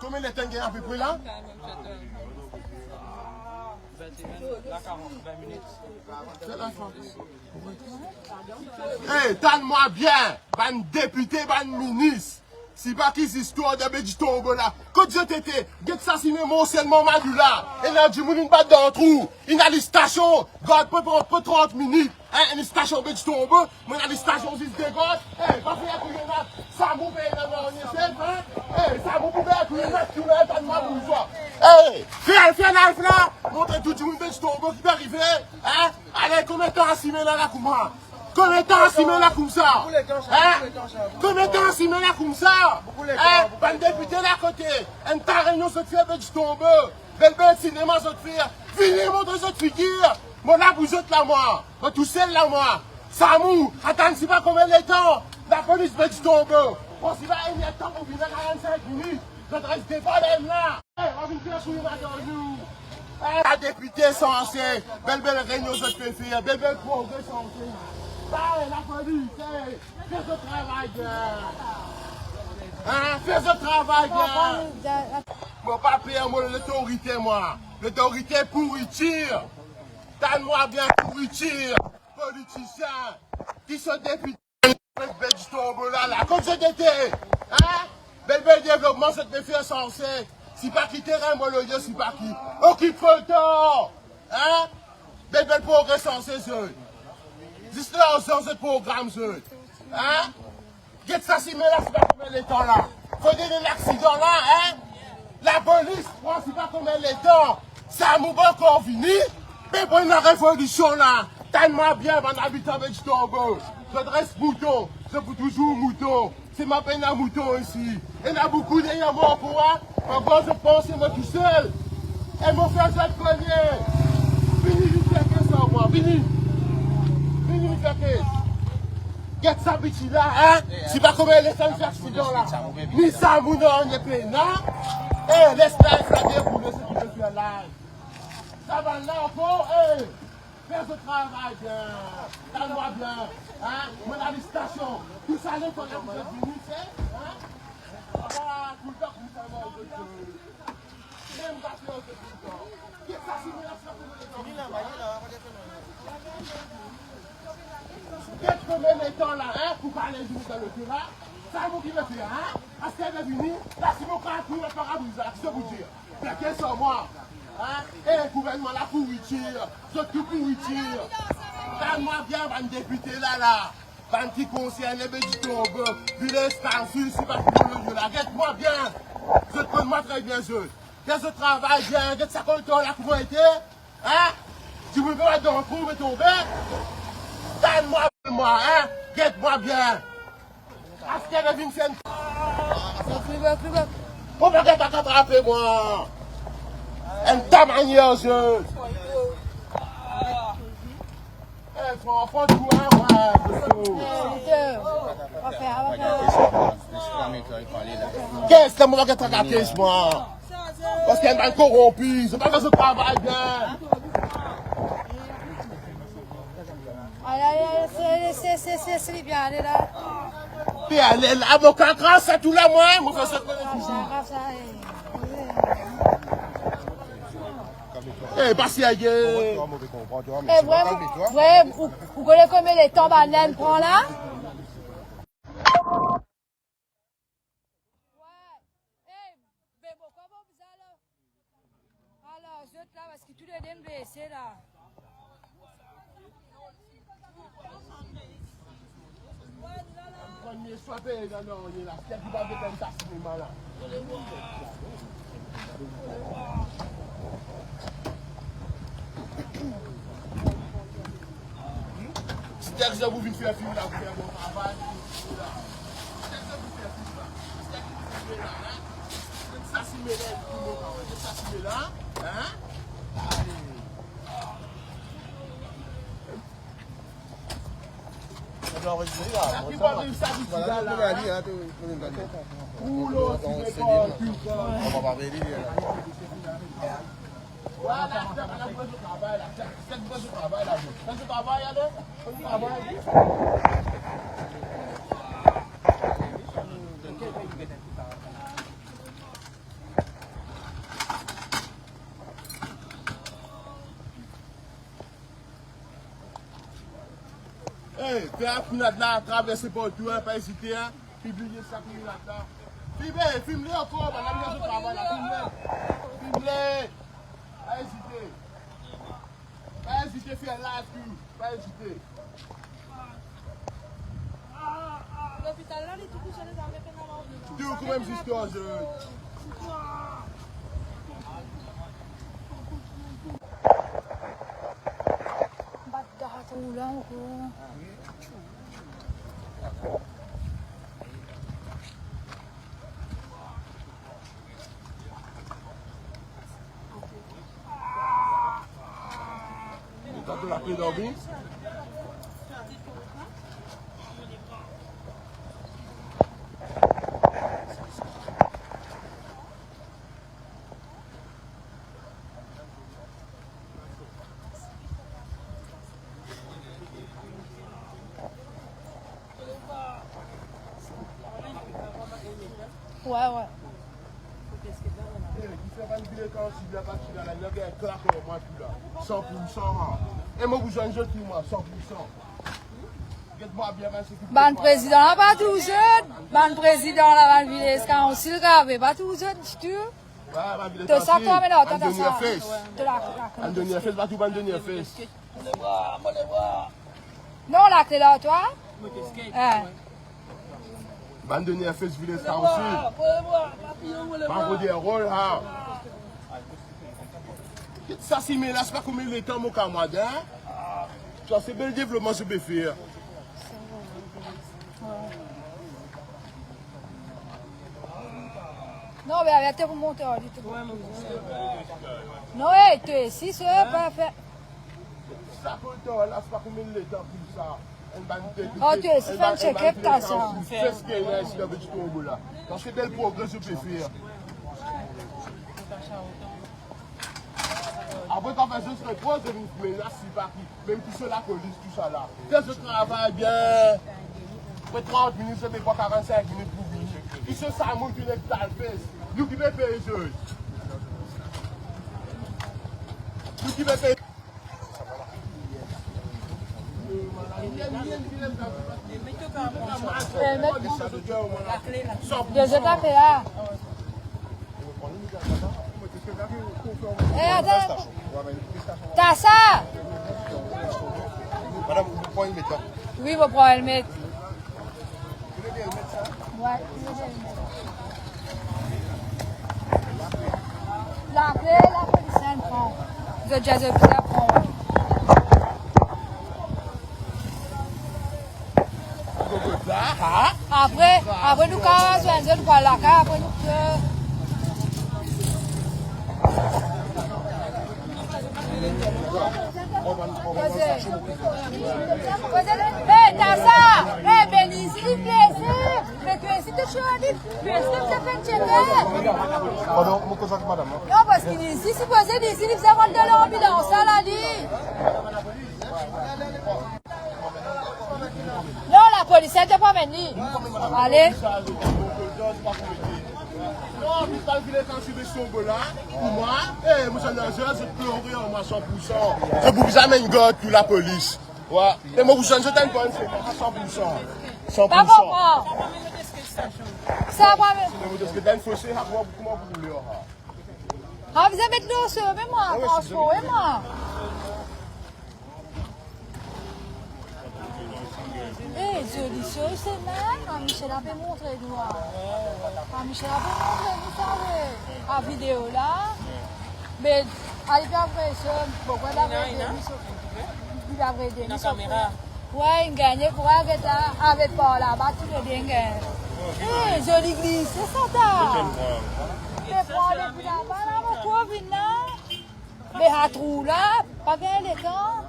Combien de temps il y a à peu près là? Hey, donne-moi bien, ban député, ban ministre. Si pas qu'ils histoire de du tombeau là. Quand je t'étais, get ça si même seulement Madu là. Et là, du monde une batte dans le trou. Il a les stations, garde pour 30 minutes. Hein, une station de tombeau, mais il a les stations juste de garde. Hey, pas faire couiller là. Ça m'a fait hein. Hey, ça m'a fait couiller là, tu m'as pas de ma bourgeois. Hey, fais là, montre tout le monde de tombeau qui peut arriver. Hein, allez, combien de temps à s'y mettre là, comment? Combien de temps s'y met là comme ça? Combien de temps s'y met là comme ça? Hein? Pas de député là à côté. Un tas de réunion se fait avec du tombeau. Belle cinéma se fait. Venez montrer cette figure. Mon là vous êtes là moi. Moi tout seul là moi. Samou, attends si pas combien de temps. La police fait du tombeau. On s'y va il y a temps pour venir à 45 minutes. Je ne reste pas là. On vient faire sur nous. La députée censée. Belle réunion se fait faire. Belle progrès censée. La police, fais ce travail bien. Hein, fais ce travail bien. Bon, pas payer moi l'autorité, moi. L'autorité pourriture. Donne-moi bien pourriture. Politicien. Qui se député. Belle du tombeau là, comme je t'étais. Hein? Belle développement, cette méfiance censée. Si pas qui terrain, moi le Dieu, si pas qui. Occupe le temps. Hein? Belle progrès censé, ce. Juste là, on ce programme, hein? Qu'est-ce que ça s'y met là, c'est pas combien de temps là? Faut donner l'accident là, hein? La police prend, c'est pas combien de temps? Ça m'a pas encore fini, mais pour une révolution là, tellement bien, mon habitant avec du tombeau. Je dresse mouton, je fous toujours mouton. C'est ma peine à mouton ici. Il y en a beaucoup d'ailleurs morts pour moi. Encore je pense, c'est moi tout seul. Elles m'ont fait ça de premier. Fini, je fais que ça, moi, fini. Get ça petit là, hein? C'est pas comment elle est sans accident là. Ni ça mou non, ni pénal. Eh, laisse là, ça déroule ce qui veut faire là. Ça va là encore, eh. Fais ce travail bien. Donne-moi bien. Hein? Mon arrestation. Tout ça, les collègues, vous êtes venus, c'est? Hein? Ah, tout le temps, vous savez, même pas faire ce tout le temps. Get ça, c'est mon arrestation. Qu'est-ce que met les temps là, hein, pour parler du monde dans le terrain? Ça vous qui me fait, hein? Parce qu'elle est venue, là, si vous croyez que vous ne pouvez pas vous vous dire. Mais qu'est-ce que moi? Hein? Et le gouvernement, la pourriture, surtout pourriture. Donne-moi bien, un député là, un petit conseiller, les du tombeau, puis les stars, c'est pas pour le jeu là. Regarde-moi bien, je te connais très bien, je. Qu'est-ce que je travaille bien, regarde ça comme le temps là, comment était? Hein? Tu veux pas dans le trou, mais tomber? Donne-moi, hein? Guette-moi bien. Parce qu'elle est venue faire une... On va t'attraper, moi. Elle t'a manière, je. Eh, faut enfant de quoi, qu'est-ce que moi, je vais t'attraper, moi? Parce qu'elle m'a corrompu. C'est pas que je travaille bien. C'est bien, allez là. Puis elle est là, mon cancre, c'est tout là, moi. Moi, je fais eh, parce qu'il y a... Vous connaissez combien les temps bananes prend là? Alors, je là, parce que tout le monde est blessé là. On est soifé, non, on est là. C'est qui va faire un tas de mal là. Si tu as voulu faire un film là, vous faites un bon travail. Si tu as voulu faire un film là, c'est qui vous fait là, hein? Ça s'y met là, tout le monde, ça s'y met là, hein? Allez. On va enregistrer là. On va aller à tout. On va pas venir. Voilà, c'est le travail là. C'est le travail là. C'est le travail là. C'est le travail. Hey, fais un promenade là, traverser partout, hein, pas hésiter, hein. Publier ça promenade là. Filme-les encore, madame, je travaille là, filme-les. Filme-les. Pas hésiter. Pas hésiter, faire live, tout. Pas hésiter. L'hôpital là, les tout couchés avec un alarme. Tout quand même jusqu'à je. Ou là encore. T'as de la paix d'envie? Ouais. Ban président là pas tout seul. Ban président là, ban village council grave, pas tout seul du tout. De ça toi maintenant, t'as ça. Andoni Fes, pas tout Andoni Fes. Non, la clé là toi. Andoni Fes village council. Pas pour des rôles hein. Ça c'est mais là c'est pas comme les temps mon camarade hein. Ça c'est bel développement ce faire. Non, mais avec tes remonteurs, du tout. Non, tu es ici, c'est pas fait. Ça peut être là, c'est pas combien de temps pour ça. Oh, tu es ici, fais un check-up, t'as ça. Fais ce qu'il y a ici dans le Congo là. Parce que tel progrès je peux faire. Après, quand je serai proche de nous, mais là, c'est pas qui. Même tout cela, la police, tout ça là. Quand je travaille bien, après 30 minutes, je ne pas 45 minutes pour venir. Qui se s'amuse qui n'est pas le fait. Nous qui vais payer les choses. Nous qui vais payer. Deux étapes là. Eh, attends. T'as ça? Madame, vous prenez le méthode. Oui, vous prenez le mettre. Ouais, la clé, la police, elle prend. Vous êtes déjà de plus à prendre. Après, nous, quand on va la carte, après, nous, Hé, t'as ça! Hé, Bénice, il est blessé! Mais tu es ici, tu es choisi! Tu es ici, tu es fait checker! Pardon, mon cousin, madame. Non, parce qu'il est ici, supposé d'ici, il faisait rentrer de l'ambulance, ça l'a dit! Non, la police, elle ne t'a pas venue! Allez! Non, mais quand je suis sur ce là, pour moi, moi, je pleurer en moi 100%. Je vous amène God pour la police. Ouais. Et moi, je t'aime pas, c'est 100%. 100%. Pas pour moi! Ça va, mais. Parce que dans le fossé, comment vous voulez. Ah, vous avez de l'eau sur moi, transport, et moi. Eh, joli chose, c'est même. Michel avait montré nous. Michel avait montré nous, ça, oui. En vidéo là. Mais, allez bien après ça, pourquoi d'avoir il va vrai des caméra. Ouais, il gagne pour arrêter là, avec pas là-bas, tu le dingue. Eh, jolie glisse, c'est ça, t'as. Mais prends depuis là-bas, là, mon pauvre, là. Mais à trou là, pas bien les temps.